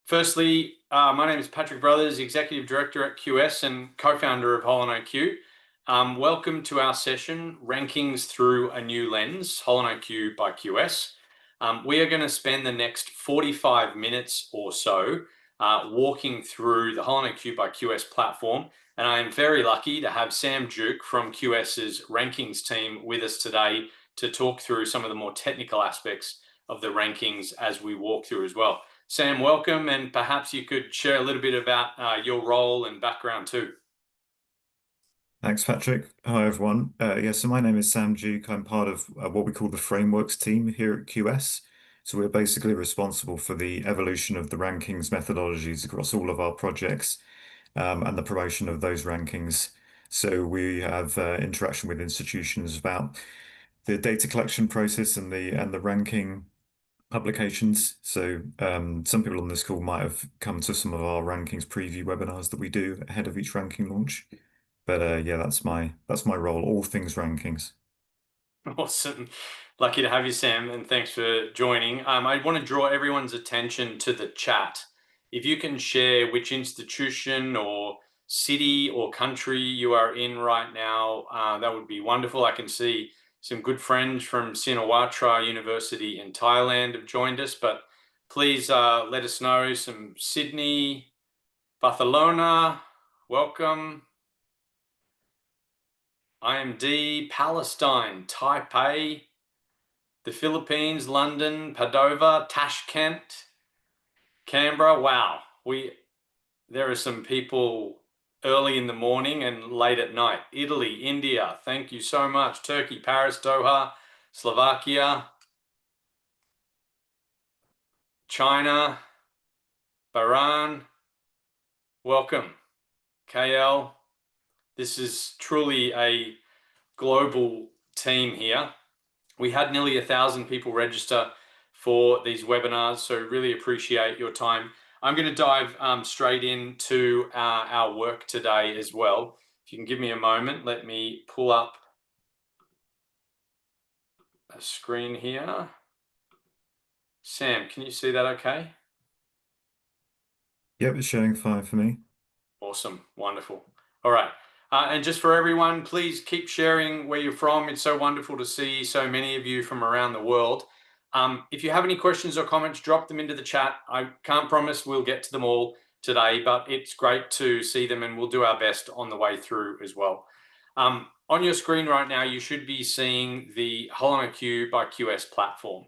Firstly, my name is Patrick Brothers, Executive Director at QS and co-founder of HolonIQ. Welcome to our session, Rankings Through a New Lens, HolonIQ by QS. We are going to spend the next 45 minutes or so walking through the HolonIQ by QS platform, and I am very lucky to have Sam Duke from QS's rankings team with us today to talk through some of the more technical aspects of the rankings as we walk through as well. Sam, welcome, and perhaps you could share a little bit about your role and background too. Thanks, Patrick. Hi, everyone. So my name is Sam Duke. I'm part of what we call the frameworks team here at QS. So we're basically responsible for the evolution of the rankings methodologies across all of our projects, and the promotion of those rankings. So we have interaction with institutions about the data collection process and the ranking publications. So some people on this call might have come to some of our rankings preview webinars that we do ahead of each ranking launch. But yeah, that's my role, all things rankings. Awesome. Lucky to have you, Sam, and thanks for joining. I want to draw everyone's attention to the chat. If you can share which institution or city or country you are in right now, that would be wonderful. I can see some good friends from Shinawatra University in Thailand have joined us, but please let us know. Some Sydney, Barcelona, welcome. IMD, Palestine, Taipei, the Philippines, London, Padova, Tashkent, Canberra. Wow, there are some people early in the morning and late at night. Italy, India, thank you so much. Turkey, Paris, Doha, Slovakia, China, Bahrain. Welcome, KL. This is truly a global team here. We had nearly 1,000 people register for these webinars, so really appreciate your time. I'm going to dive straight into our work today as well. If you can give me a moment, let me pull up a screen here. Sam, can you see that okay? Yep, it's showing fine for me. Awesome, wonderful. All right. And just for everyone, please keep sharing where you're from. It's so wonderful to see so many of you from around the world. If you have any questions or comments, drop them into the chat. I can't promise we'll get to them all today, but it's great to see them and we'll do our best on the way through as well. On your screen right now, you should be seeing the HolonIQ by QS platform.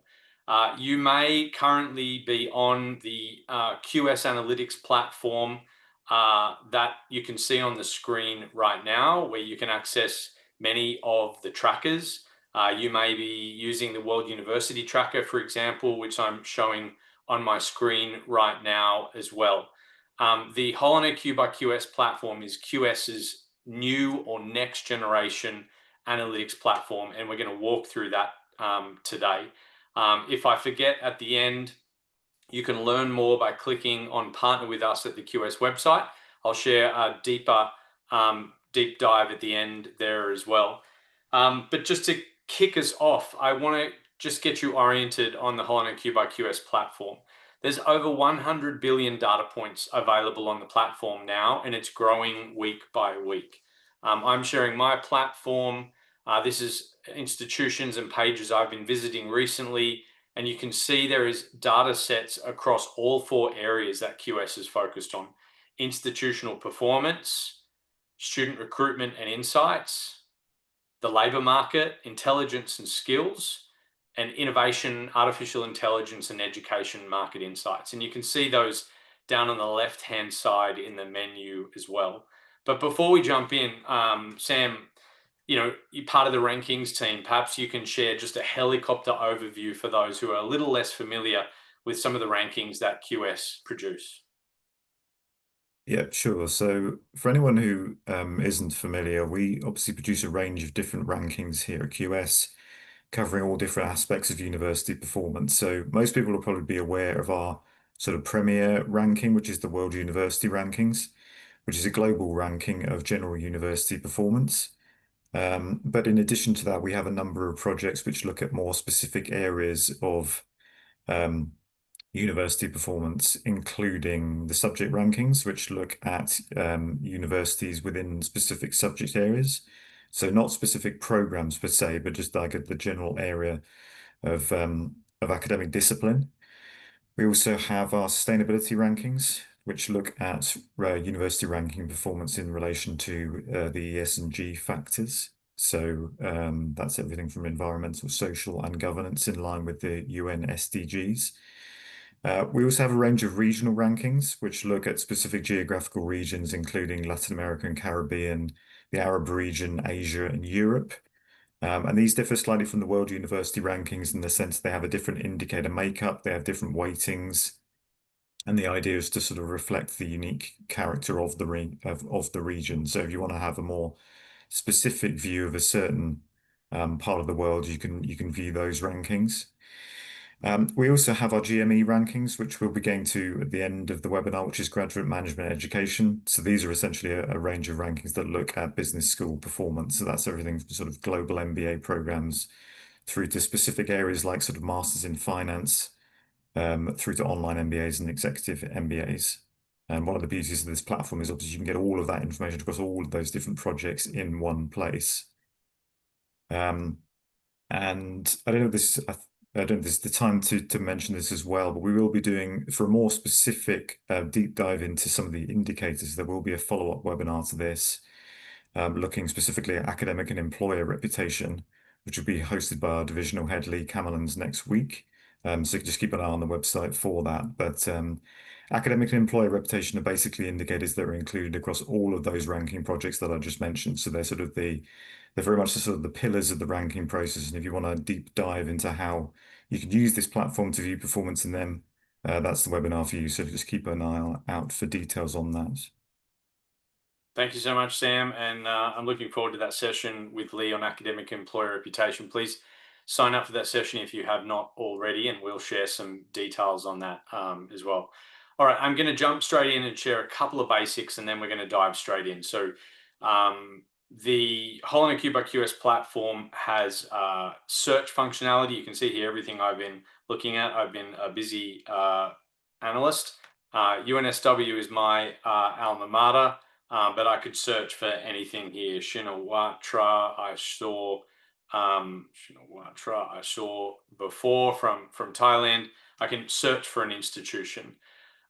You may currently be on the QS Analytics platform that you can see on the screen right now, where you can access many of the trackers. You may be using the World University Tracker, for example, which I'm showing on my screen right now as well. The HolonIQ by QS platform is QS's new or next generation analytics platform, and we're going to walk through that today. If I forget at the end, you can learn more by clicking on Partner with Us at the QS website. I'll share a deeper deep dive at the end there as well. But just to kick us off, I want to just get you oriented on the HolonIQ by QS platform. There's over 100 billion data points available on the platform now, and it's growing week by week. I'm sharing my platform. This is institutions and pages I've been visiting recently. And you can see there is data sets across all 4 areas that QS is focused on: institutional performance, student recruitment and insights, the labor market, intelligence and skills, and innovation, artificial intelligence and education market insights. And you can see those down on the left-hand side in the menu as well. But before we jump in, Sam, you're part of the rankings team. Perhaps you can share just a helicopter overview for those who are a little less familiar with some of the rankings that QS produce. Yeah, sure. So for anyone who isn't familiar, we obviously produce a range of different rankings here at QS, covering all different aspects of university performance. So most people will probably be aware of our sort of premier ranking, which is the World University Rankings, which is a global ranking of general university performance. But in addition to that, we have a number of projects which look at more specific areas of university performance, including the subject rankings, which look at universities within specific subject areas. So not specific programs per se, but just like the general area of academic discipline. We also have our sustainability rankings, which look at university ranking performance in relation to the ES&G factors. So that's everything from environmental, social, and governance in line with the UN SDGs. We also have a range of regional rankings, which look at specific geographical regions, including Latin America and Caribbean, the Arab region, Asia, and Europe. And these differ slightly from the World University Rankings in the sense they have a different indicator makeup, they have different weightings, and the idea is to sort of reflect the unique character of the region. So if you want to have a more specific view of a certain part of the world, you can view those rankings. We also have our GME rankings, which we'll be getting to at the end of the webinar, which is graduate management education. So these are essentially a range of rankings that look at business school performance. So that's everything from sort of global MBA programs through to specific areas like sort of masters in finance, through to online MBAs and executive MBAs. And one of the beauties of this platform is obviously you can get all of that information across all of those different projects in one place. And I don't know if this, I don't know if this is the time to mention this as well, but we will be doing, for a more specific deep dive into some of the indicators, there will be a follow-up webinar to this, looking specifically at academic and employer reputation, which will be hosted by our divisional head, Lee Camelans, next week. So just keep an eye on the website for that. But academic and employer reputation are basically indicators that are included across all of those ranking projects that I just mentioned. So they're sort of they're very much the sort of the pillars of the ranking process. And if you want to deep dive into how you can use this platform to view performance in them, that's the webinar for you. So just keep an eye out for details on that. Thank you so much, Sam. And I'm looking forward to that session with Lee on academic employer reputation. Please sign up for that session if you have not already, and we'll share some details on that as well. All right, I'm going to jump straight in and share a couple of basics, and then we're going to dive straight in. So the HolonIQ by QS platform has search functionality. You can see here everything I've been looking at. I've been a busy analyst. UNSW is my alma mater. But I could search for anything here. Shinawatra, I saw before from Thailand. I can search for an institution.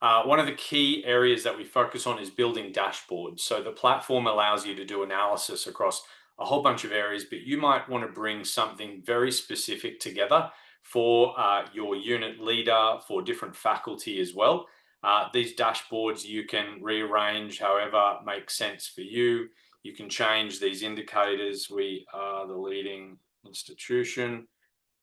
One of the key areas that we focus on is building dashboards. So the platform allows you to do analysis across a whole bunch of areas, but you might want to bring something very specific together for your unit leader, for different faculty as well. These dashboards you can rearrange however makes sense for you. You can change these indicators. We are the leading institution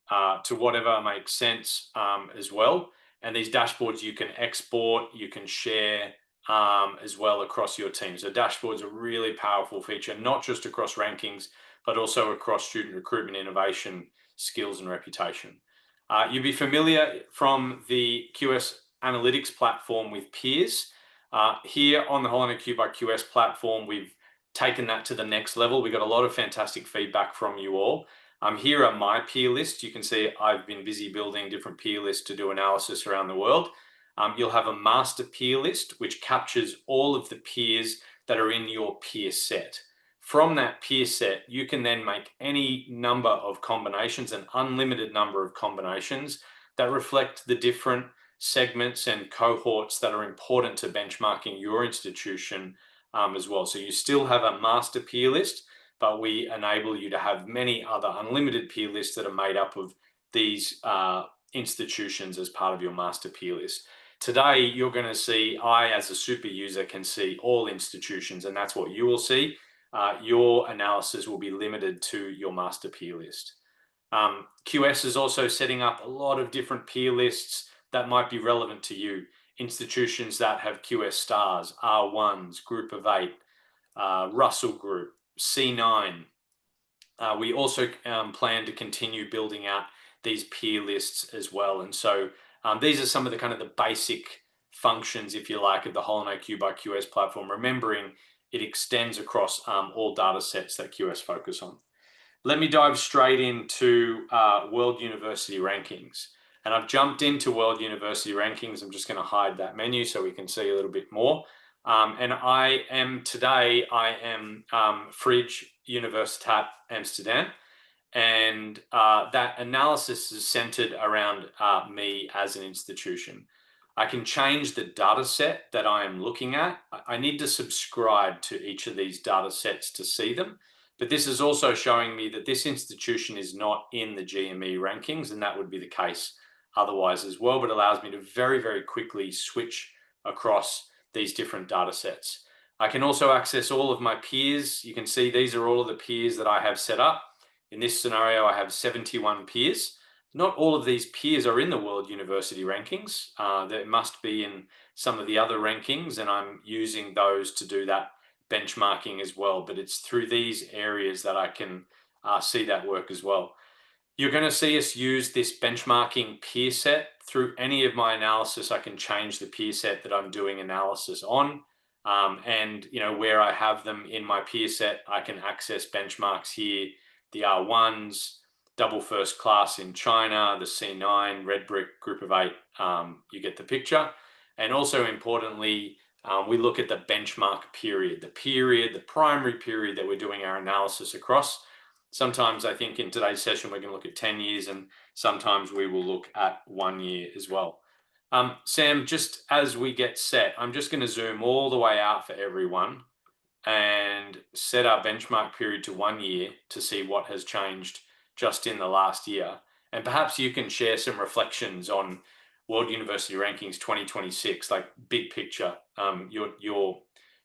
to whatever makes sense as well. And these dashboards you can export, you can share as well across your team. So dashboards are a really powerful feature, not just across rankings, but also across student recruitment, innovation, skills, and reputation. You'll be familiar from the QS analytics platform with peers. Here on the HolonIQ by QS platform, we've taken that to the next level. We got a lot of fantastic feedback from you all. Here are my peer lists. You can see I've been busy building different peer lists to do analysis around the world. You'll have a master peer list, which captures all of the peers that are in your peer set. From that peer set, you can then make any number of combinations, an unlimited number of combinations that reflect the different segments and cohorts that are important to benchmarking your institution as well. So you still have a master peer list, but we enable you to have many other unlimited peer lists that are made up of these institutions as part of your master peer list. Today, you're going to see, I as a super user can see all institutions, and that's what you will see. Your analysis will be limited to your master peer list. QS is also setting up a lot of different peer lists that might be relevant to you. Institutions that have QS stars, R1s, Group of 8, Russell Group, C9. We also plan to continue building out these peer lists as well. And so these are some of the kind of the basic functions, if you like, of the HolonIQ by QS platform, remembering it extends across all data sets that QS focus on. Let me dive straight into World University Rankings. And I've jumped into World University Rankings. I'm just going to hide that menu so we can see a little bit more. And I am Fridge Universiteit Amsterdam. And that analysis is centered around me as an institution. I can change the data set that I am looking at. I need to subscribe to each of these data sets to see them. But this is also showing me that this institution is not in the GME rankings, and that would be the case otherwise as well, but allows me to very, very quickly switch across these different data sets. I can also access all of my peers. You can see these are all of the peers that I have set up. In this scenario, I have 71 peers. Not all of these peers are in the World University Rankings. They must be in some of the other rankings, and I'm using those to do that benchmarking as well. But it's through these areas that I can see that work as well. You're going to see us use this benchmarking peer set through any of my analysis. I can change the peer set that I'm doing analysis on. And where I have them in my peer set, I can access benchmarks here, the R1s, double first class in China, the C9, red brick group of 8. You get the picture. And also importantly, we look at the benchmark period, the primary period that we're doing our analysis across. Sometimes I think in today's session, we're going to look at 10 years, and sometimes we will look at 1 year as well. Sam, just as we get set, I'm just going to zoom all the way out for everyone and set our benchmark period to 1 year to see what has changed just in the last year. And perhaps you can share some reflections on World University Rankings 2026, like big picture,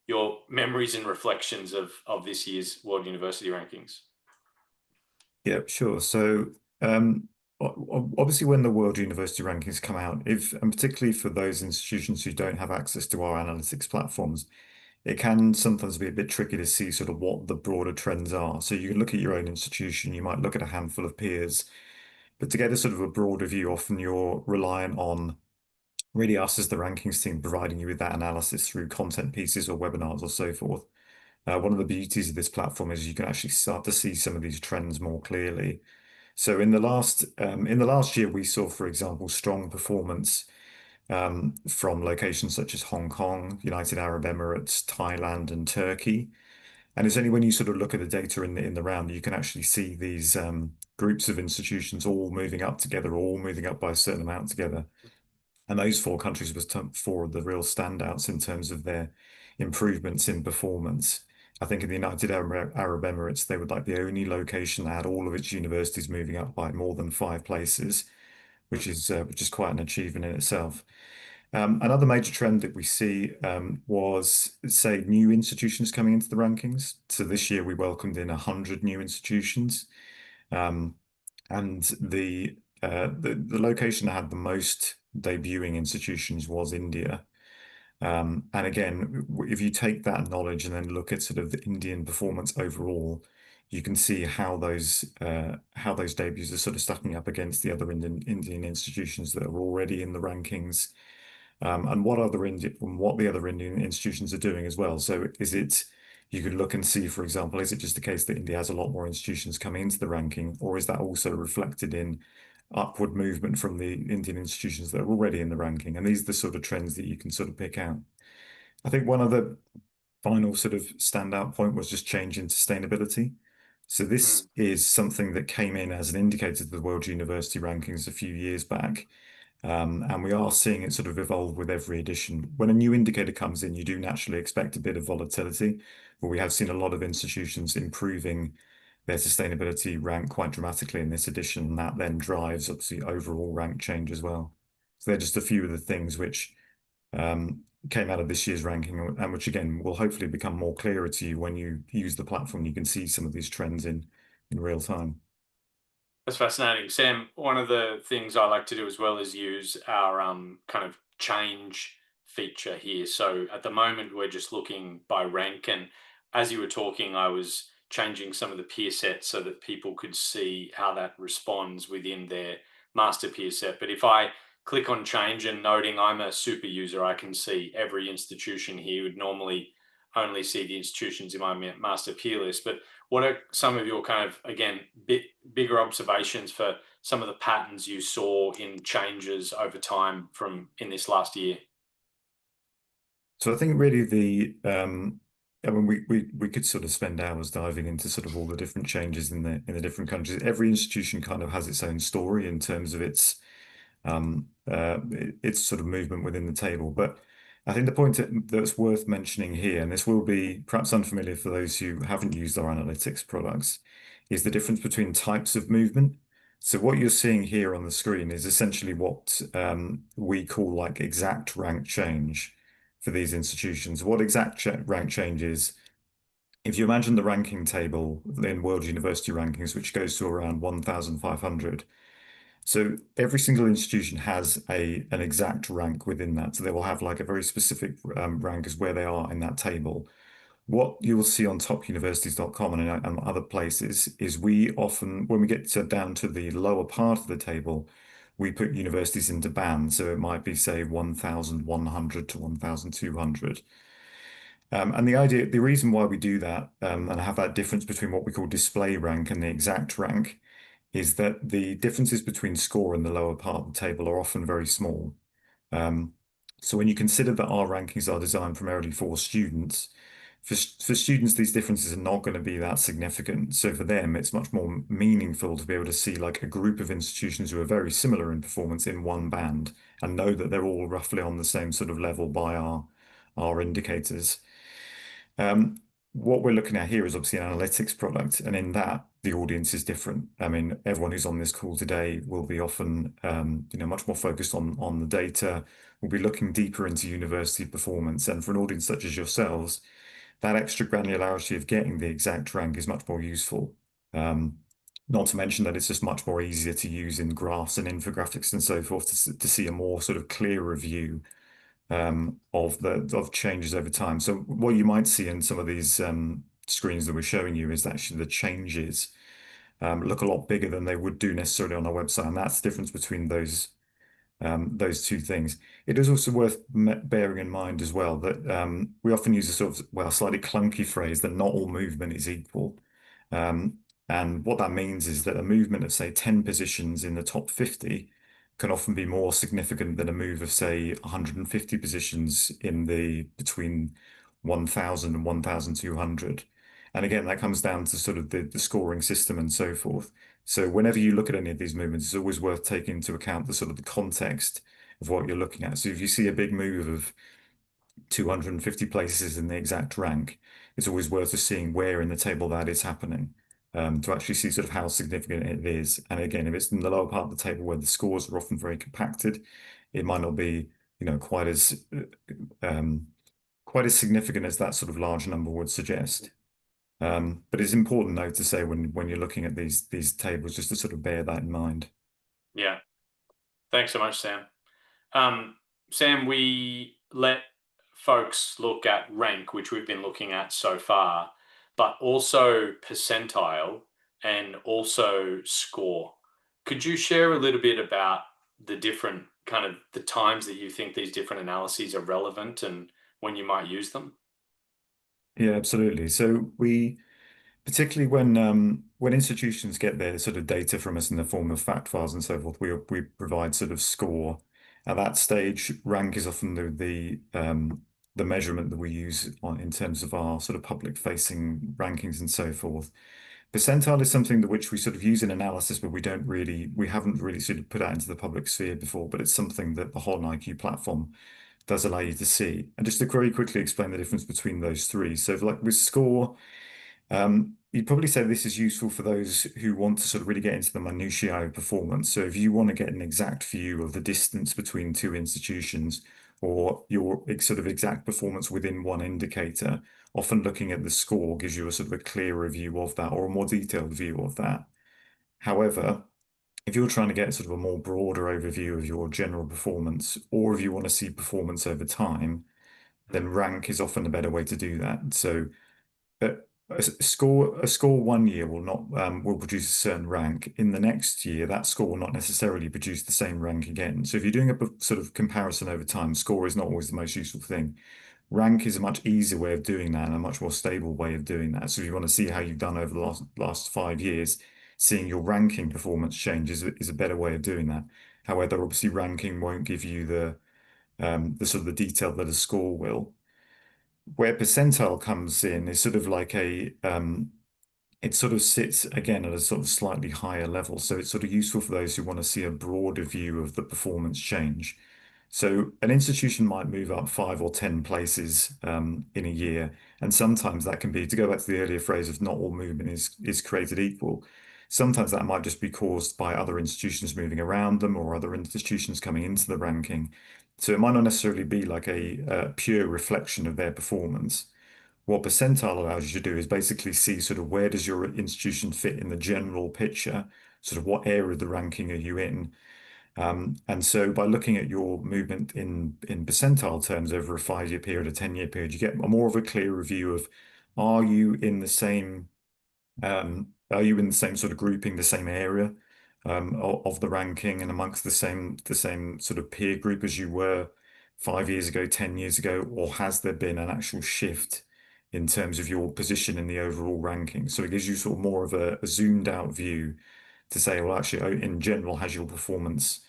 your memories and reflections of this year's World University Rankings. Yeah, sure. So, obviously, when the World University Rankings come out, and particularly for those institutions who don't have access to our analytics platforms, it can sometimes be a bit tricky to see sort of what the broader trends are. So you can look at your own institution, you might look at a handful of peers, but to get a sort of a broader view, often you're reliant on really us as the rankings team providing you with that analysis through content pieces or webinars or so forth. One of the beauties of this platform is you can actually start to see some of these trends more clearly. So in the last year, we saw, for example, strong performance from locations such as Hong Kong, United Arab Emirates, Thailand, and Turkey. And it's only when you sort of look at the data in the round you can actually see these groups of institutions all moving up together, all moving up by a certain amount together. And those four countries was four of the real standouts in terms of their improvements in performance. I think in the United Arab Emirates, they were like the only location that had all of its universities moving up by more than 5 places, which is quite an achievement in itself. Another major trend that we see was, say, new institutions coming into the rankings. So this year we welcomed in 100 new institutions, um, and the location that had the most debuting institutions was India. And again, if you take that knowledge and then look at sort of the Indian performance overall, you can see how those debuts are sort of stacking up against the other Indian institutions that are already in the rankings, and what the other Indian institutions are doing as well. So you could look and see, for example, is it just the case that India has a lot more institutions coming into the ranking, or is that also reflected in upward movement from the Indian institutions that are already in the ranking? And these are the sort of trends that you can sort of pick out. I think one of the final sort of standout point was just change in sustainability. So this is something that came in as an indicator to the World University Rankings a few years back. And we are seeing it sort of evolve with every edition. When a new indicator comes in, you do naturally expect a bit of volatility, but we have seen a lot of institutions improving their sustainability rank quite dramatically in this edition, and that then drives obviously overall rank change as well. So they're just a few of the things which came out of this year's ranking, and which again will hopefully become more clearer to you when you use the platform. You can see some of these trends in real time. That's fascinating, Sam. One of the things I like to do as well is use our kind of change feature here. So at the moment, we're just looking by rank, and as you were talking, I was changing some of the peer sets so that people could see how that responds within their master peer set. But if I click on change and noting I'm a super user, I can see every institution here. Would normally only see the institutions in my master peer list. But what are some of your kind of, again, bigger observations for some of the patterns you saw in changes over time from in this last year? So I think really I mean, we could sort of spend hours diving into sort of all the different changes in the different countries. Every institution kind of has its own story in terms of its sort of movement within the table. But I think the point that's worth mentioning here, and this will be perhaps unfamiliar for those who haven't used our analytics products, is the difference between types of movement. So what you're seeing here on the screen is essentially what we call like exact rank change for these institutions. What rank change is, if you imagine the ranking table in World University Rankings, which goes to around 1,500, so every single institution has an exact rank within that. So they will have like a very specific rank as where they are in that table. What you will see on topuniversities.com and other places is we often, when we get down to the lower part of the table, we put universities into bands. So it might be, say, 1,100 to 1,200. And the reason why we do that and have that difference between what we call display rank and the exact rank is that the differences between score and the lower part of the table are often very small. Um, so when you consider that our rankings are designed primarily for students, for students, these differences are not going to be that significant. So for them, it's much more meaningful to be able to see like a group of institutions who are very similar in performance in one band and know that they're all roughly on the same sort of level by our indicators. Um, what we're looking at here is obviously an analytics product, and in that, the audience is different. I mean, everyone who's on this call today will be often, much more focused on the data. We'll be looking deeper into university performance, and for an audience such as yourselves, that extra granularity of getting the exact rank is much more useful. Um, Not to mention that it's just much more easier to use in graphs and infographics and so forth to see a more sort of clearer view of changes over time. So what you might see in some of these screens that we're showing you is actually the changes look a lot bigger than they would do necessarily on our website, and that's the difference between those two things. It is also worth bearing in mind as well that we often use a sort of, well, slightly clunky phrase that not all movement is equal. Um, and what that means is that a movement of, say, 10 positions in the top 50 can often be more significant than a move of, say, 150 positions in the between 1,000 and 1,200. And again, that comes down to sort of the scoring system and so forth. So whenever you look at any of these movements, it's always worth taking into account the sort of the context of what you're looking at. So if you see a big move of 250 places in the exact rank, it's always worth just seeing where in the table that is happening to actually see sort of how significant it is. And again, if it's in the lower part of the table where the scores are often very compacted, it might not be, um, quite as significant as that sort of large number would suggest. But it's important though to say when you're looking at these tables, just to sort of bear that in mind. Yeah. Thanks so much, Sam. Sam, we let folks look at rank, which we've been looking at so far, but also percentile and also score. Could you share a little bit about the different kind of the times that you think these different analyses are relevant and when you might use them? Yeah, absolutely. So particularly when institutions get their sort of data from us in the form of fact files and so forth, we provide sort of score. At that stage, rank is often the measurement that we use in terms of our sort of public facing rankings and so forth. Percentile is something that which we sort of use in analysis, but we haven't really sort of put out into the public sphere before, but it's something that the HolonIQ platform does allow you to see. And just to very quickly explain the difference between those three. So like with score, you'd probably say this is useful for those who want to sort of really get into the minutiae of performance. So if you want to get an exact view of the distance between two institutions or your sort of exact performance within one indicator, often looking at the score gives you a sort of a clearer view of that or a more detailed view of that. However, if you're trying to get sort of a more broader overview of your general performance, or if you want to see performance over time, then Mm. rank is often a better way to do that. So uh, a score 1 year will produce a certain rank. In the next year, that score will not necessarily produce the same rank again. So if you're doing a sort of comparison over time, score is not always the most useful thing. Rank is a much easier way of doing that and a much more stable way of doing that. So if you want to see how you've done over the last 5 years, seeing your ranking performance change is a better way of doing that. However, obviously ranking won't give you the sort of the detail that a score will. Where percentile comes in is sort of like it sort of sits again at a sort of slightly higher level. So it's sort of useful for those who want to see a broader view of the performance change. So an institution might move up 5 or 10 places in a year, and sometimes that can be, to go back to the earlier phrase of not all movement is created equal. Sometimes that might just be caused by other institutions moving around them or other institutions coming into the ranking. So it might not necessarily be like a pure reflection of their performance. What percentile allows you to do is basically see sort of where does your institution fit in the general picture, sort of what area of the ranking are you in. And so by looking at your movement in percentile terms over a 5-year period, a 10-year period, you get more of a clearer view of are you in the same are you in the same sort of grouping, the same area of the ranking and amongst the same sort of peer group as you were 5 years ago, 10 years ago, or has there been an actual shift in terms of your position in the overall ranking? So it gives you sort of more of a zoomed out view to say, well, actually, in general, has your performance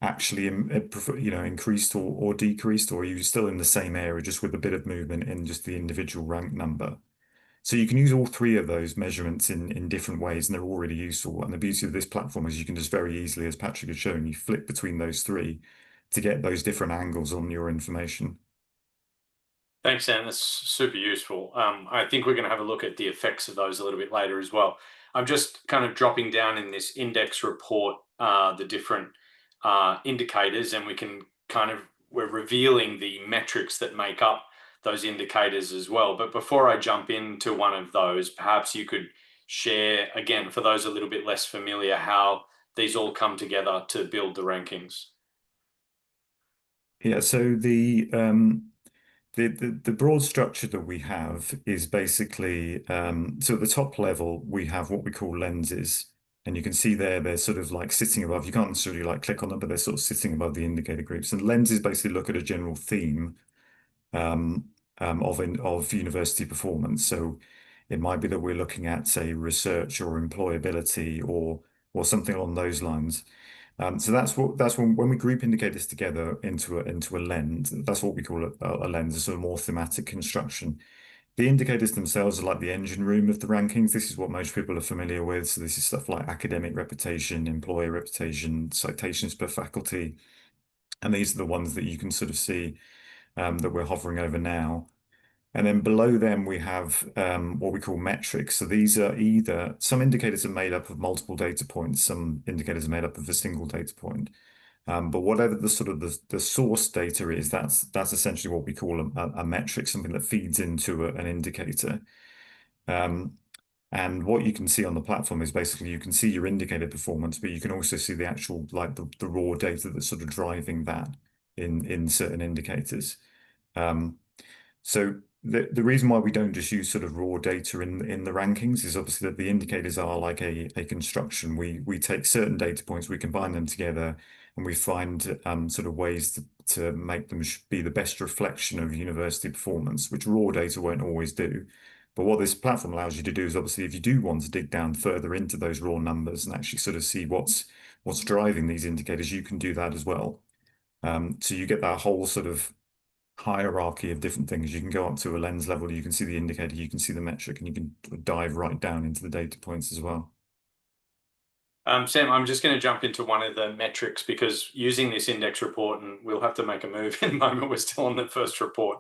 actually, increased or decreased, or are you still in the same area, just with a bit of movement in just the individual rank number? So you can use all three of those measurements in different ways, and they're all really useful. And the beauty of this platform is you can just very easily, as Patrick has shown, you flip between those three to get those different angles on your information. Thanks, Sam. That's super useful. I think we're going to have a look at the effects of those a little bit later as well. I'm just kind of dropping down in this index report the different indicators, and we're revealing the metrics that make up those indicators as well. But before I jump into one of those, perhaps you could share again for those a little bit less familiar how these all come together to build the rankings. Yeah, so the broad structure that we have is basically so at the top level we have what we call lenses, and you can see there they're sort of like sitting above. You can't necessarily like click on them, but they're sort of sitting above the indicator groups. And lenses basically look at a general theme um, of university performance. So it might be that we're looking at, say, research or employability or something along those lines. So that's when we group indicators together into a lens. That's what we call a lens, a sort of more thematic construction. The indicators themselves are like the engine room of the rankings. This is what most people are familiar with. So this is stuff like academic reputation, employer reputation, citations per faculty, and these are the ones that you can sort of see that we're hovering over now. And then below them, we have what we call metrics. So these are either some indicators are made up of multiple data points, some indicators are made up of a single data point. But whatever the sort of the source data is, that's essentially what we call a metric, something that feeds into an indicator. Um, and what you can see on the platform is basically you can see your indicator performance, but you can also see the actual like the raw data that's sort of driving that in certain indicators. Um, so the reason why we don't just use sort of raw data in the rankings is obviously that the indicators are like a construction. We take certain data points, we combine them together, and we find sort of ways to make them be the best reflection of university performance, which raw data won't always do. But what this platform allows you to do is obviously if you do want to dig down further into those raw numbers and actually sort of see what's driving these indicators, you can do that as well. So you get that whole sort of hierarchy of different things. You can go up to a lens level, you can see the indicator, you can see the metric, and you can dive right down into the data points as well. Sam, I'm just going to jump into one of the metrics because using this index report, and we'll have to make a move in a moment, we're still on the first report.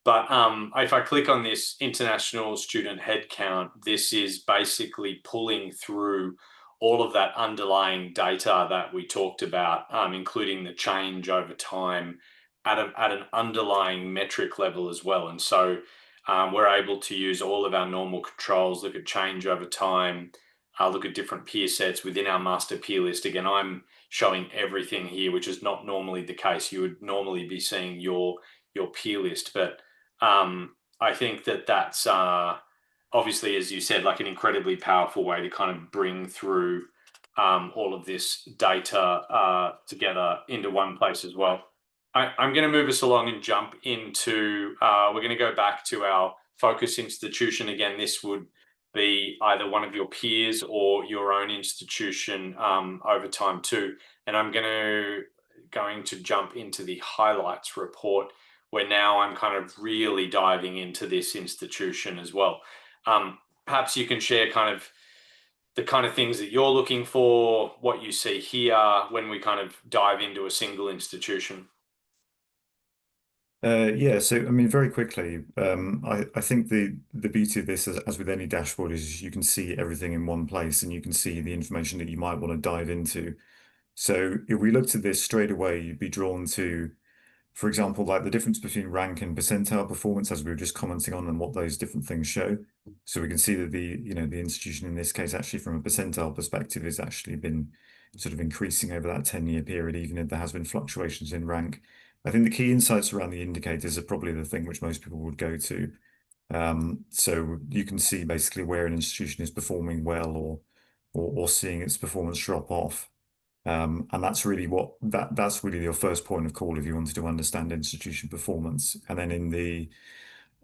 But if I click on this international student headcount, this is basically pulling through all of that underlying data that we talked about, including the change over time at an underlying metric level as well. And so we're able to use all of our normal controls, look at change over time, look at different peer sets within our master peer list. Again, I'm showing everything here, which is not normally the case. You would normally be seeing your peer list, but I think that that's obviously, as you said, like an incredibly powerful way to kind of bring through all of this data together into one place as well. I'm going to move us along and jump into, we're going to go back to our focus institution. Again, this would be either one of your peers or your own institution over time too. And I'm going to jump into the highlights report, where now I'm kind of really diving into this institution as well. Perhaps you can share kind of the kind of things that you're looking for, what you see here when we kind of dive into a single institution. Yeah, so I mean, very quickly, I think the beauty of this, as with any dashboard, is you can see everything in one place, and you can see the information that you might want to dive into. So if we looked at this straight away, you'd be drawn to, for example, like the difference between rank and percentile performance, as we were just commenting on, and what those different things show. So we can see that the institution in this case, actually from a percentile perspective, has actually been sort of increasing over that 10-year period, even if there has been fluctuations in rank. I think the key insights around the indicators are probably the thing which most people would go to. So you can see basically where an institution is performing well, or seeing its performance drop off. And that's really that's really your first point of call if you wanted to understand institution performance. And then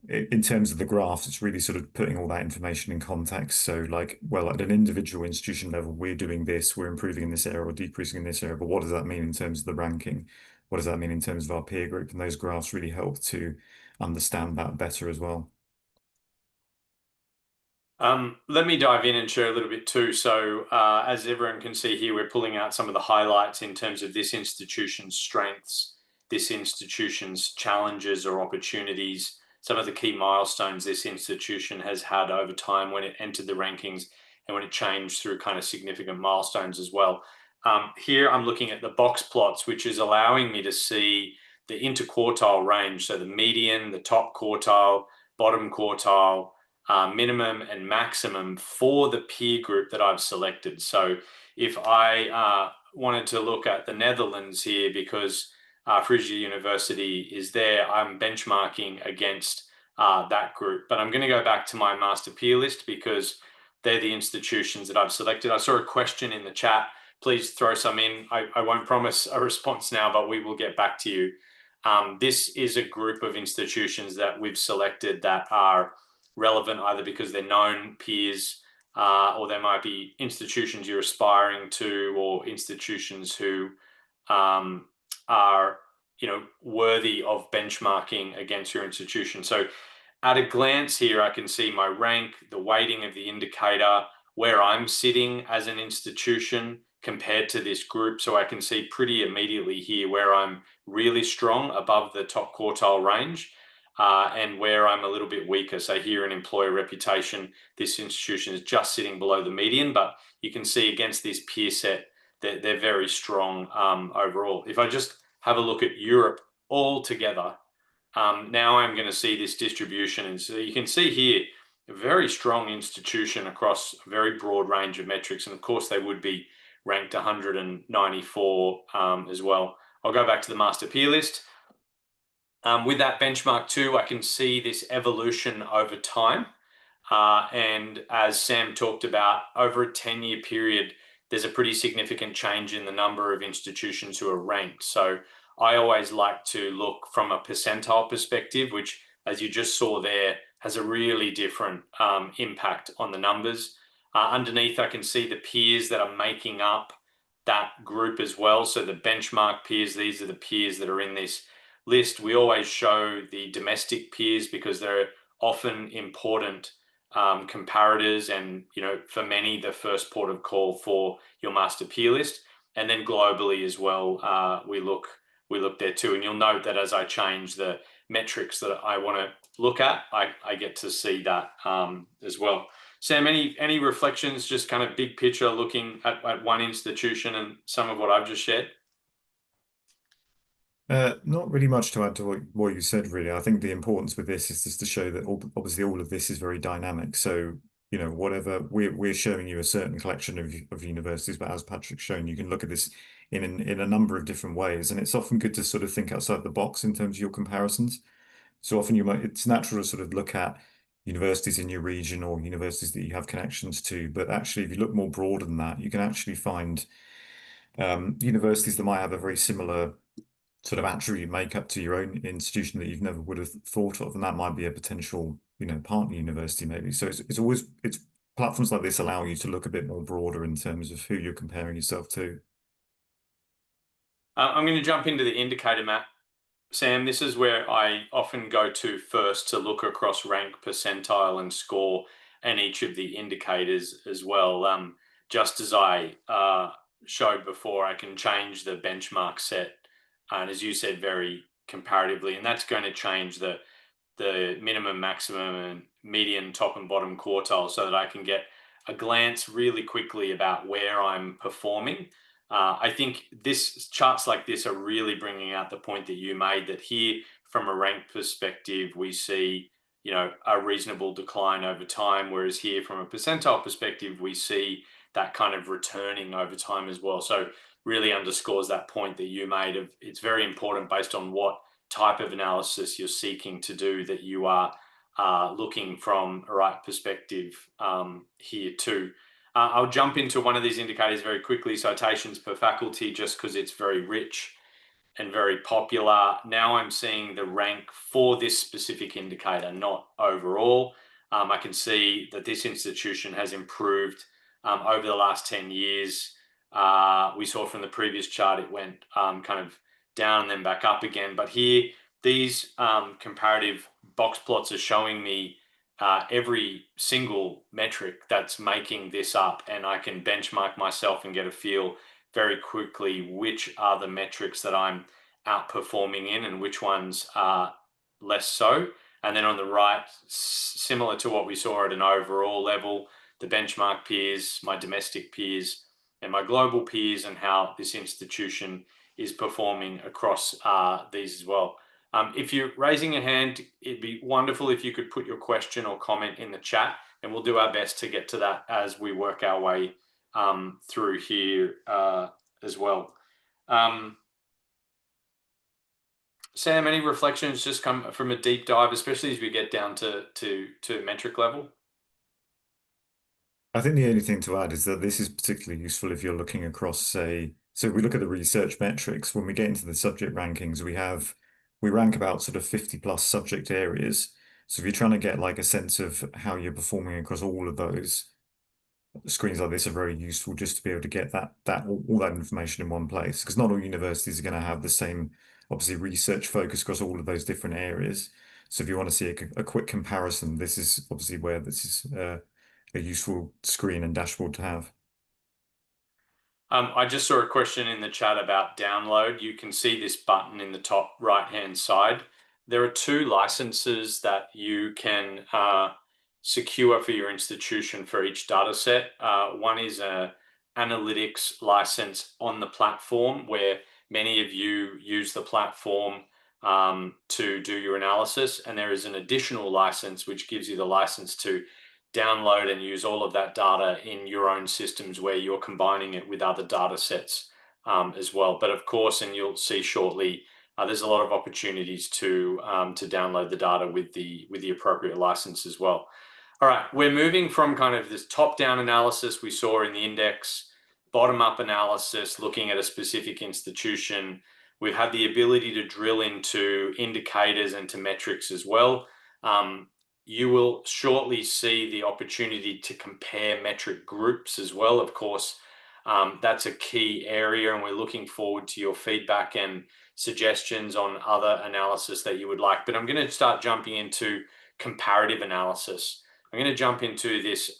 in terms of the graphs, it's really sort of putting all that information in context. So like, well, at an individual institution level, we're doing this, we're improving in this area or decreasing in this area, but what does that mean in terms of the ranking? What does that mean in terms of our peer group? And those graphs really help to understand that better as well. Let me dive in and share a little bit too. So, as everyone can see here, we're pulling out some of the highlights in terms of this institution's strengths, this institution's challenges or opportunities, some of the key milestones this institution has had over time when it entered the rankings and when it changed through kind of significant milestones as well. Here, I'm looking at the box plots, which is allowing me to see the interquartile range. So, the median, the top quartile, bottom quartile, minimum and maximum for the peer group that I've selected. So if I wanted to look at the Netherlands here, because Frisia University is there, I'm benchmarking against that group. But I'm going to go back to my master peer list because they're the institutions that I've selected. I saw a question in the chat. Please throw some in. I won't promise a response now, but we will get back to you. This is a group of institutions that we've selected that are relevant either because they're known peers, or they might be institutions you're aspiring to, or institutions who are worthy of benchmarking against your institution. So at a glance here, I can see my rank, the weighting of the indicator, where I'm sitting as an institution compared to this group. So I can see pretty immediately here where I'm really strong above the top quartile range, and where I'm a little bit weaker. So here in employer reputation, this institution is just sitting below the median, but you can see against this peer set that they're very strong overall. If I just have a look at Europe altogether, now I'm going to see this distribution. And so you can see here, a very strong institution across a very broad range of metrics. And of course, they would be ranked 194 as well. I'll go back to the master peer list. With that benchmark too, I can see this evolution over time. And as Sam talked about, over a 10-year period, there's a pretty significant change in the number of institutions who are ranked. So I always like to look from a percentile perspective, which, as you just saw there, has a really different impact on the numbers. Underneath, I can see the peers that are making up that group as well. So the benchmark peers, these are the peers that are in this list. We always show the domestic peers because they're often important comparators, and for many, the first port of call for your master peer list. And then globally as well, we look there too. And you'll note that as I change the metrics that I want to look at, I get to see that as well. Sam, any reflections, just kind of big picture, looking at one institution and some of what I've just shared? Not really much to add to what you said, really. I think the importance with this is just to show that obviously all of this is very dynamic. So, whatever we're showing you a certain collection of universities, but as Patrick's shown, you can look at this in a number of different ways, and it's often good to sort of think outside the box in terms of your comparisons. So often it's natural to sort of look at universities in your region or universities that you have connections to, but actually, if you look more broad than that, you can actually find universities that might have a very similar sort of attribute makeup to your own institution that you've never would have thought of, and that might be a potential, partner university maybe. So it's platforms like this allow you to look a bit more broader in terms of who you're comparing yourself to. I'm going to jump into the indicator map. Sam, this is where I often go to first to look across rank, percentile, and score, and each of the indicators as well. Just as I showed before, I can change the benchmark set, and as you said, very comparatively, and that's going to change the minimum, maximum, and median, top and bottom quartile, so that I can get a glance really quickly about where I'm performing. I think this charts like this are really bringing out the point that you made, that here, from a rank perspective, we see a reasonable decline over time, whereas here, from a percentile perspective, we see that kind of returning over time as well. So really underscores that point that you made of it's very important, based on what type of analysis you're seeking to do, that you are looking from a right perspective here too. I'll jump into one of these indicators very quickly, citations per faculty, just because it's very rich and very popular. Now I'm seeing the rank for this specific indicator, not overall. I can see that this institution has improved over the last 10 years. We saw from the previous chart it went kind of down and then back up again. But here, these comparative box plots are showing me every single metric that's making this up, and I can benchmark myself and get a feel very quickly which are the metrics that I'm outperforming in and which ones are less so. And then on the right, similar to what we saw at an overall level, the benchmark peers, my domestic peers, and my global peers, and how this institution is performing across these as well. If you're raising a hand, it'd be wonderful if you could put your question or comment in the chat, and we'll do our best to get to that as we work our way through here as well. Sam, any reflections just come from a deep dive, especially as we get down to metric level? I think the only thing to add is that this is particularly useful if you're looking across, say, so if we look at the research metrics, when we get into the subject rankings, we rank about sort of 50 plus subject areas. So if you're trying to get like a sense of how you're performing across all of those, screens like this are very useful just to be able to get all that information in one place. Because not all universities are going to have the same, obviously, research focus across all of those different areas. So if you want to see a quick comparison, this is obviously where this is a useful screen and dashboard to have. I just saw a question in the chat about download. You can see this button in the top right-hand side. There are 2 licenses that you can secure for your institution for each data set. One is an analytics license on the platform, where many of you use the platform to do your analysis. And there is an additional license which gives you the license to download and use all of that data in your own systems, where you're combining it with other data sets as well. But of course, and you'll see shortly, there's a lot of opportunities to download the data with the appropriate license as well. All right, we're moving from kind of this top-down analysis we saw in the index, bottom-up analysis looking at a specific institution. We've had the ability to drill into indicators and to metrics as well. You will shortly see the opportunity to compare metric groups as well. Of course, that's a key area, and we're looking forward to your feedback and suggestions on other analysis that you would like. But I'm going to start jumping into comparative analysis. I'm going to jump into this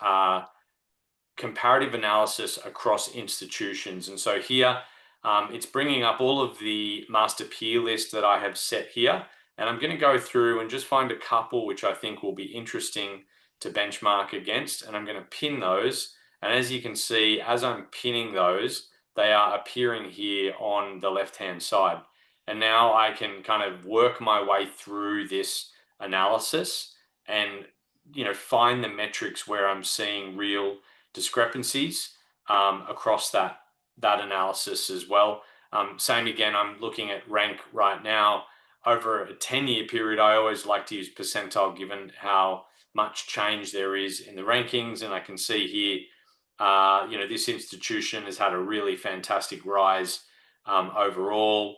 comparative analysis across institutions. And so here, it's bringing up all of the master peer list that I have set here. And I'm going to go through and just find a couple which I think will be interesting to benchmark against. And I'm going to pin those. And as you can see, as I'm pinning those, they are appearing here on the left-hand side. And now I can kind of work my way through this analysis and find the metrics where I'm seeing real discrepancies across that analysis as well. Same again, I'm looking at rank right now. Over a 10-year period, I always like to use percentile, given how much change there is in the rankings. And I can see here, this institution has had a really fantastic rise overall.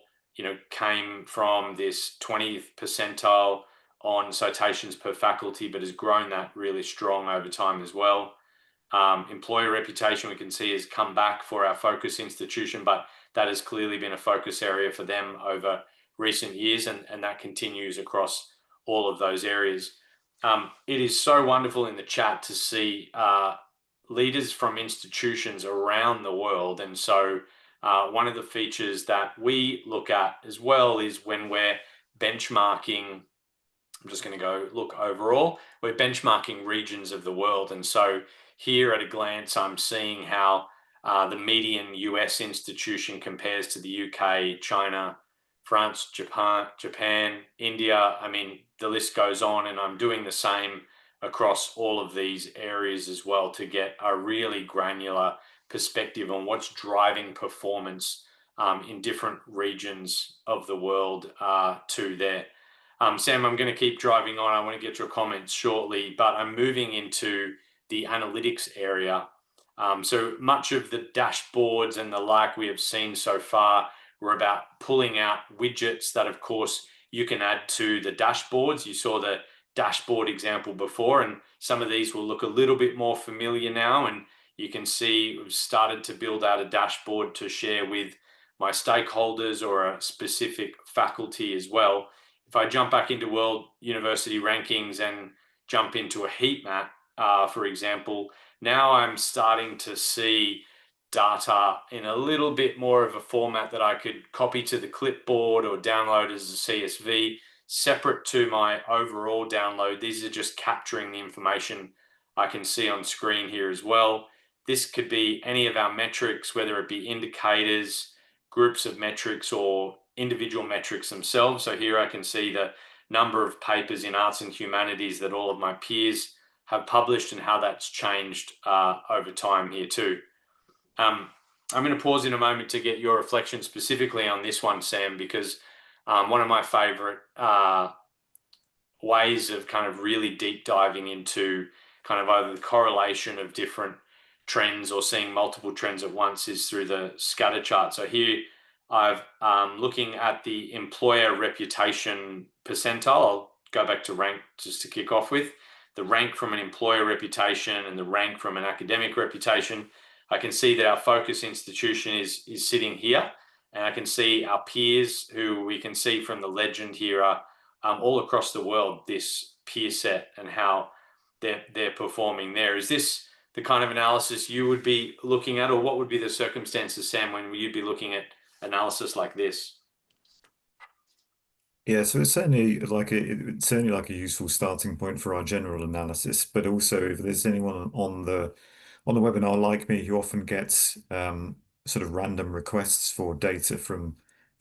Came from this 20th percentile on citations per faculty, but has grown that really strong over time as well. Employer reputation, we can see, has come back for our focus institution, but that has clearly been a focus area for them over recent years, and that continues across all of those areas. It is so wonderful in the chat to see leaders from institutions around the world. And so one of the features that we look at as well is when we're benchmarking. I'm just going to go look overall. We're benchmarking regions of the world. And so here at a glance, I'm seeing how the median US institution compares to the UK, China, France, Japan, India. I mean, the list goes on, and I'm doing the same across all of these areas as well to get a really granular perspective on what's driving performance in different regions of the world to there. Sam, I'm going to keep driving on. I want to get your comments shortly, but I'm moving into the analytics area. So much of the dashboards and the like we have seen so far were about pulling out widgets that, of course, you can add to the dashboards. You saw the dashboard example before, and some of these will look a little bit more familiar now. And you can see we've started to build out a dashboard to share with my stakeholders or a specific faculty as well. If I jump back into world university rankings and jump into a heat map, for example, now I'm starting to see data in a little bit more of a format that I could copy to the clipboard or download as a CSV separate to my overall download. These are just capturing the information I can see on screen here as well. This could be any of our metrics, whether it be indicators, groups of metrics, or individual metrics themselves. So here I can see the number of papers in arts and humanities that all of my peers have published and how that's changed over time here too. I'm going to pause in a moment to get your reflection specifically on this one, Sam, because one of my favorite ways of kind of really deep diving into kind of either the correlation of different trends or seeing multiple trends at once is through the scatter chart. So here I've looking at the employer reputation percentile. I'll go back to rank just to kick off with the rank from an employer reputation and the rank from an academic reputation. I can see that our focus institution is sitting here, and I can see our peers, who we can see from the legend here, are all across the world, this peer set and how they're performing there. Is this the kind of analysis you would be looking at, or what would be the circumstances, Sam, when you'd be looking at analysis like this? Yeah, so it's certainly like a useful starting point for our general analysis. But also, if there's anyone on the webinar like me who often gets sort of random requests for data from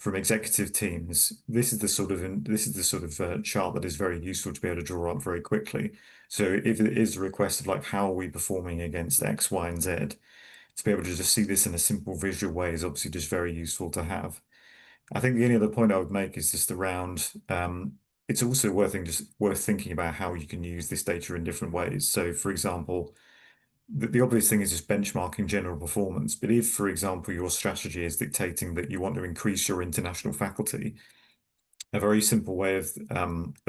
executive teams, this is the sort of chart that is very useful to be able to draw up very quickly. So if it is a request of like how are we performing against X, Y, and Z, to be able to just see this in a simple visual way is obviously just very useful to have. I think the only other point I would make is just around it's also worth thinking about how you can use this data in different ways. So, for example, the obvious thing is just benchmarking general performance. But if, for example, your strategy is dictating that you want to increase your international faculty, a very simple way of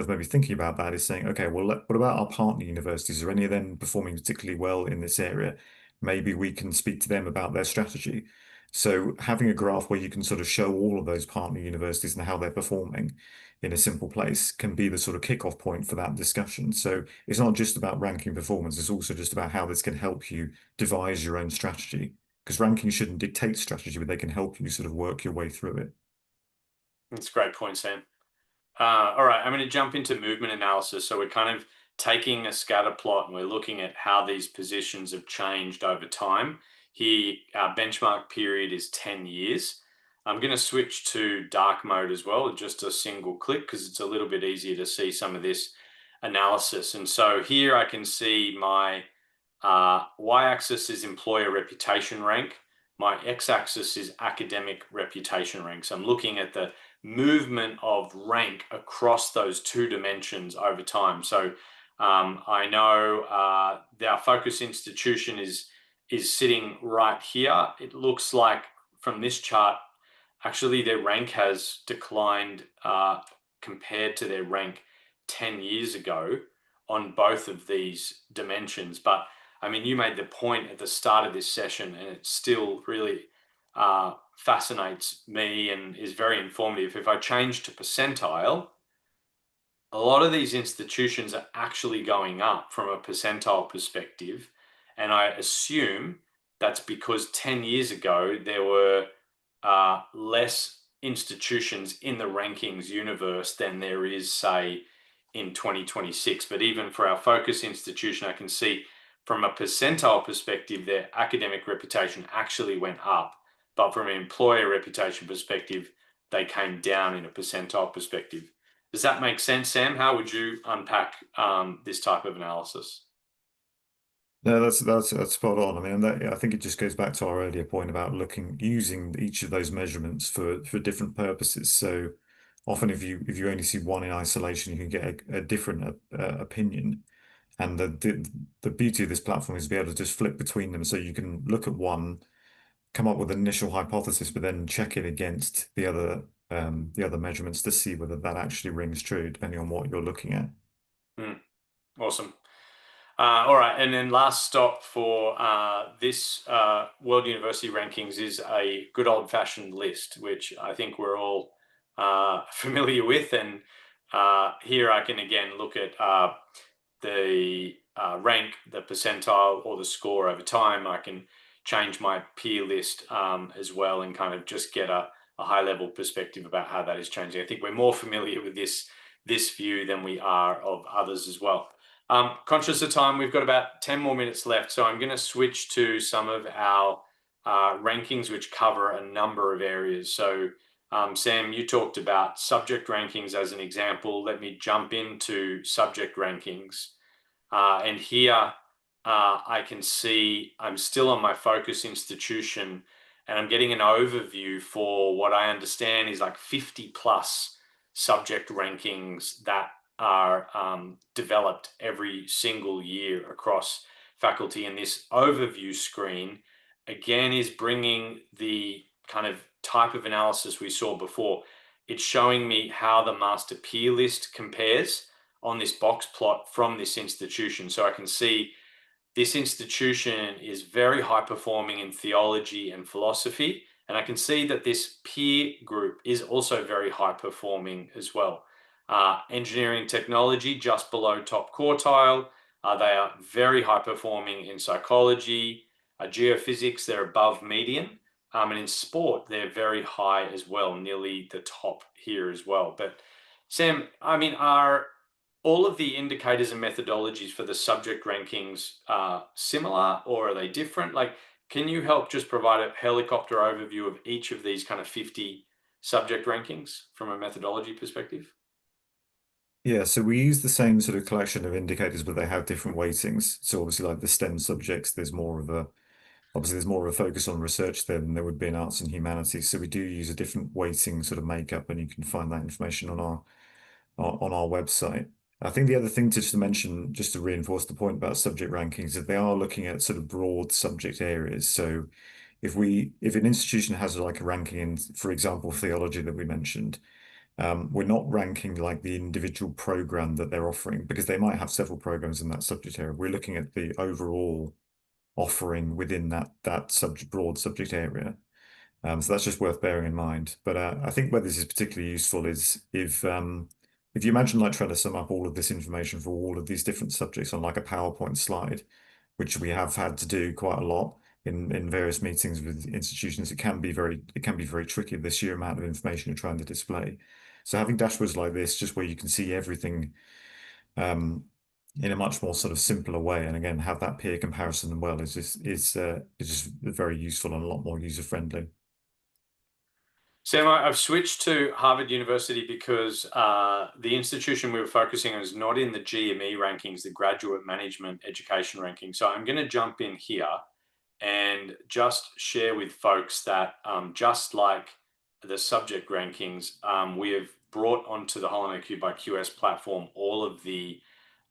maybe thinking about that is saying, okay, well, what about our partner universities? Are any of them performing particularly well in this area? Maybe we can speak to them about their strategy. So having a graph where you can sort of show all of those partner universities and how they're performing in a simple place can be the sort of kickoff point for that discussion. So it's not just about ranking performance, it's also just about how this can help you devise your own strategy. Because ranking shouldn't dictate strategy, but they can help you sort of work your way through it. That's a great point, Sam. All right, I'm going to jump into movement analysis. So we're kind of taking a scatter plot and we're looking at how these positions have changed over time. Here, our benchmark period is 10 years. I'm going to switch to dark mode as well, just a single click, because it's a little bit easier to see some of this analysis. And so here I can see my y-axis is employer reputation rank. My x-axis is academic reputation rank. So I'm looking at the movement of rank across those two dimensions over time. So I know our focus institution is sitting right here. It looks like from this chart, actually their rank has declined compared to their rank 10 years ago on both of these dimensions. But I mean, you made the point at the start of this session, and it still really fascinates me and is very informative. If I change to percentile, a lot of these institutions are actually going up from a percentile perspective. And I assume that's because 10 years ago, there were less institutions in the rankings universe than there is, say, in 2026. But even for our focus institution, I can see from a percentile perspective, their academic reputation actually went up. But from an employer reputation perspective, they came down in a percentile perspective. Does that make sense, Sam? How would you unpack this type of analysis? No, that's spot on. I mean, I think it just goes back to our earlier point about using each of those measurements for different purposes. So often, if you only see one in isolation, you can get a different opinion. And the beauty of this platform is to be able to just flip between them, so you can look at one, come up with an initial hypothesis, but then check it against the other measurements to see whether that actually rings true, depending on what you're looking at. Mm, awesome. All right, and then last stop for this World University Rankings is a good old-fashioned list, which I think we're all familiar with. And here I can again look at the rank, the percentile, or the score over time. I can change my peer list as well and kind of just get a high-level perspective about how that is changing. I think we're more familiar with this view than we are of others as well. Conscious of time, we've got about 10 more minutes left, so I'm going to switch to some of our rankings, which cover a number of areas. So, Sam, you talked about subject rankings as an example. Let me jump into subject rankings. And here I can see I'm still on my focus institution, and I'm getting an overview for what I understand is like 50 plus subject rankings that are developed every single year across faculty. And this overview screen, again, is bringing the kind of type of analysis we saw before. It's showing me how the master peer list compares on this box plot from this institution. So I can see this institution is very high performing in theology and philosophy. And I can see that this peer group is also very high performing as well. Engineering technology, just below top quartile. They are very high performing in psychology. Geophysics, they're above median. And in sport, they're very high as well, nearly the top here as well. But Sam, I mean, are all of the indicators and methodologies for the subject rankings similar, or are they different? Like, can you help just provide a helicopter overview of each of these kind of 50 subject rankings from a methodology perspective? Yeah, so we use the same sort of collection of indicators, but they have different weightings. So obviously, like the STEM subjects, there's more of a focus on research there than there would be in arts and humanities. So we do use a different weighting sort of makeup, and you can find that information on our website. I think the other thing to just mention, just to reinforce the point about subject rankings, is they are looking at sort of broad subject areas. So if an institution has like a ranking in, for example, theology that we mentioned, we're not ranking like the individual program that they're offering, because they might have several programs in that subject area. We're looking at the overall offering within that broad subject area. So that's just worth bearing in mind. But I think where this is particularly useful is if you imagine like trying to sum up all of this information for all of these different subjects on like a PowerPoint slide, which we have had to do quite a lot in various meetings with institutions. It can be very tricky, this sheer amount of information you're trying to display. So having dashboards like this, just where you can see everything in a much more sort of simpler way, and again have that peer comparison as well, is just very useful and a lot more user friendly. Sam, I've switched to Harvard University because the institution we were focusing on is not in the GME rankings, the graduate management education ranking. So I'm going to jump in here and just share with folks that just like the subject rankings, we have brought onto the HolonIQ by QS platform all of the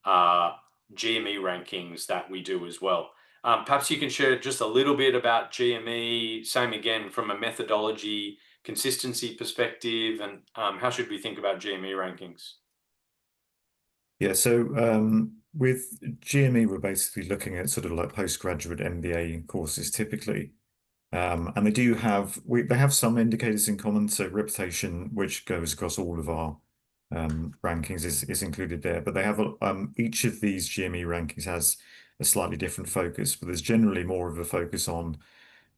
GME rankings that we do as well. Perhaps you can share just a little bit about GME, same again from a methodology consistency perspective, and how should we think about GME rankings? Yeah, so with GME, we're basically looking at sort of like postgraduate MBA courses typically. And they have some indicators in common. So reputation, which goes across all of our rankings, is included there. But they have each of these GME rankings has a slightly different focus. But there's generally more of a focus on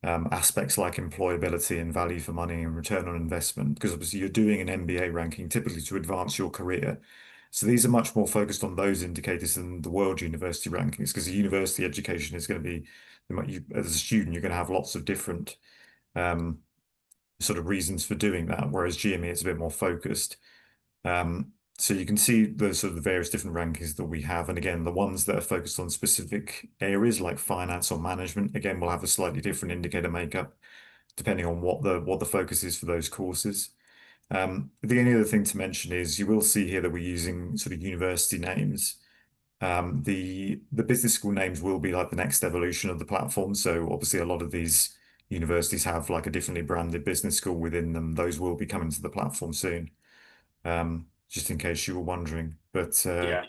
aspects like employability and value for money and return on investment. Because obviously you're doing an MBA ranking typically to advance your career. So these are much more focused on those indicators than the world university rankings, because the university education is going to be, as a student, you're going to have lots of different um, sort of reasons for doing that, whereas GME is a bit more focused. So you can see the sort of the various different rankings that we have, and again, the ones that are focused on specific areas like finance or management, again, will have a slightly different indicator makeup depending on what the focus is for those courses. The only other thing to mention is you will see here that we're using sort of university names. The business school names will be like the next evolution of the platform. So obviously a lot of these universities have like a differently branded business school within them. Those will be coming to the platform soon. Just in case you were wondering. But Yeah.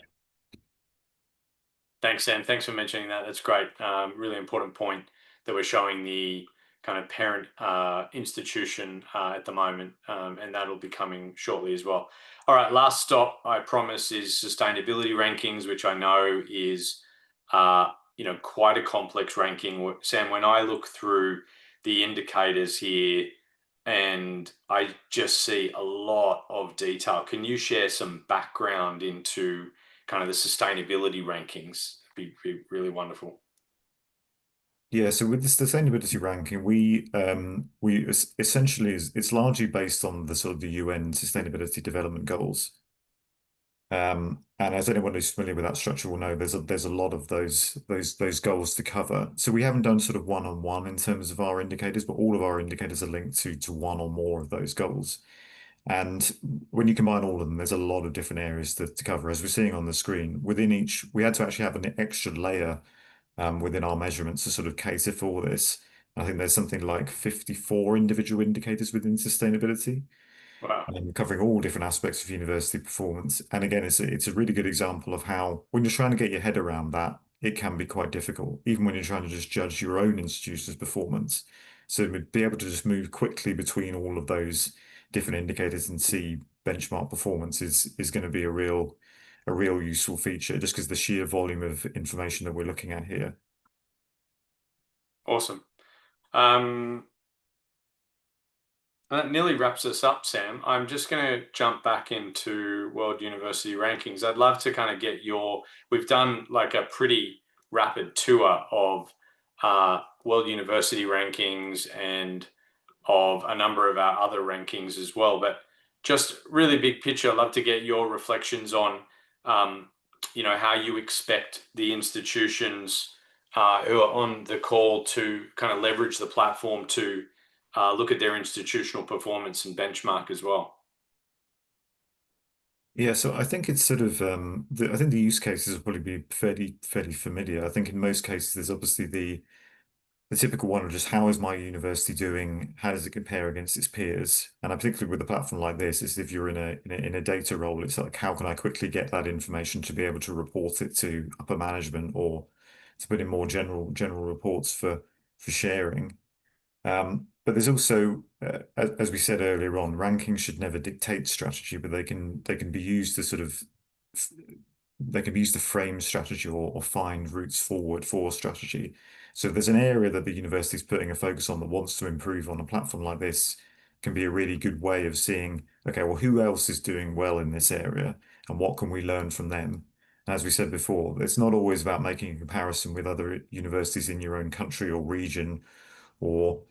Thanks, Sam. Thanks for mentioning that. That's great. Really important point that we're showing the kind of parent institution at the moment, and that'll be coming shortly as well. All right, last stop, I promise, is sustainability rankings, which I know is quite a complex ranking. Sam, when I look through the indicators here, and I just see a lot of detail. Can you share some background into kind of the sustainability rankings? Be really wonderful. yeah, so with the sustainability ranking, essentially it's largely based on the sort of the UN Sustainability Development Goals. And as anyone who's familiar with that structure will know, there's a lot of those goals to cover. So we haven't done sort of one-on-one in terms of our indicators, but all of our indicators are linked to one or more of those goals. And when you combine all of them, there's a lot of different areas to cover. As we're seeing on the screen, within each, we had to actually have an extra layer within our measurements to sort of cater for this. I think there's something like 54 individual indicators within sustainability, Wow. covering all different aspects of university performance. And again, it's a really good example of how, when you're trying to get your head around that, it can be quite difficult, even when you're trying to just judge your own institution's performance. So to be able to just move quickly between all of those different indicators and see benchmark performance is going to be a real useful feature, just because the sheer volume of information that we're looking at here. Awesome. That nearly wraps us up, Sam. I'm just going to jump back into World University Rankings. I'd love to kind of get we've done like a pretty rapid tour of World University Rankings and of a number of our other rankings as well. But just really big picture, I'd love to get your reflections on, how you expect the institutions who are on the call to kind of leverage the platform to look at their institutional performance and benchmark as well. Yeah, so I think it's sort of I think the use cases will probably be fairly familiar. I think in most cases there's obviously the typical one of just how is my university doing? How does it compare against its peers? And particularly with a platform like this, is if you're in a data role, it's like how can I quickly get that information to be able to report it to upper management or to put in more general reports for sharing. But there's also, as we said earlier on, rankings should never dictate strategy, but they can be used to sort of they can be used to frame strategy or find routes forward for strategy. So if there's an area that the university is putting a focus on that wants to improve on a platform like this, can be a really good way of seeing, okay, well, who else is doing well in this area and what can we learn from them? And as we said before, it's not always about making a comparison with other universities in your own country or region or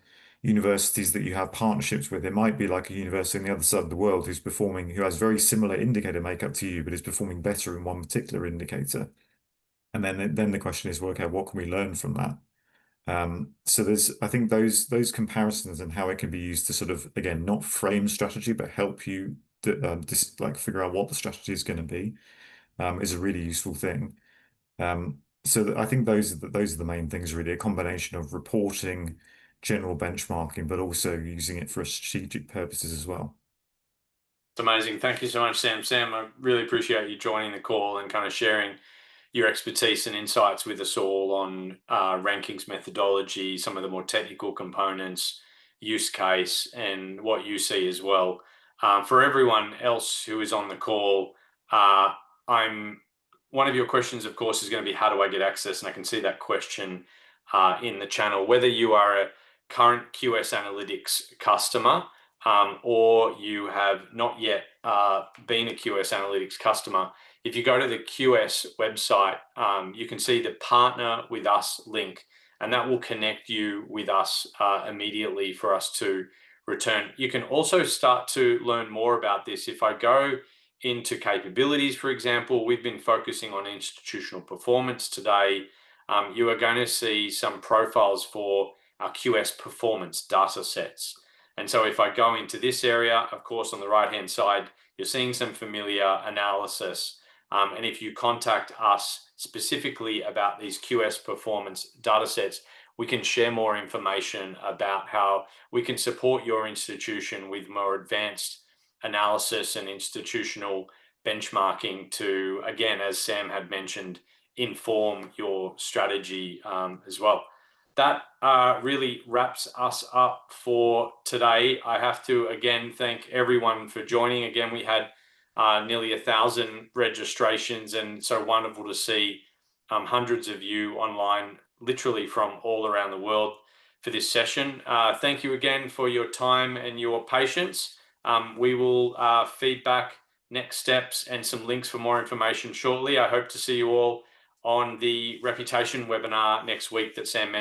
universities that you have partnerships with. It might be like a university on the other side of the world who has very similar indicator makeup to you, but is performing better in one particular indicator. And then the question is, well, okay, what can we learn from that? So I think those comparisons and how it can be used to sort of, again, not frame strategy, but help you just like figure out what the strategy is going to be, is a really useful thing. So I think those are the main things really, a combination of reporting, general benchmarking, but also using it for strategic purposes as well. It's amazing. Thank you so much, Sam. Sam, I really appreciate you joining the call and kind of sharing your expertise and insights with us all on rankings methodology, some of the more technical components, use case, and what you see as well. For everyone else who is on the call, I'm one of your questions, of course, is going to be how do I get access? And I can see that question in the channel. Whether you are a current QS Analytics customer or you have not yet been a QS Analytics customer, if you go to the QS website, you can see the Partner with Us link, and that will connect you with us immediately for us to return. You can also start to learn more about this. If I go into capabilities, for example, we've been focusing on institutional performance today. You are going to see some profiles for our QS performance data sets. And so if I go into this area, of course, on the right-hand side, you're seeing some familiar analysis. And if you contact us specifically about these QS performance data sets, we can share more information about how we can support your institution with more advanced analysis and institutional benchmarking to, again, as Sam had mentioned, inform your strategy as well. That really wraps us up for today. I have to again thank everyone for joining. Again, we had nearly 1,000 registrations, and so wonderful to see hundreds of you online, literally from all around the world for this session. Thank you again for your time and your patience. We will feedback next steps and some links for more information shortly. I hope to see you all on the reputation webinar next week that Sam mentioned.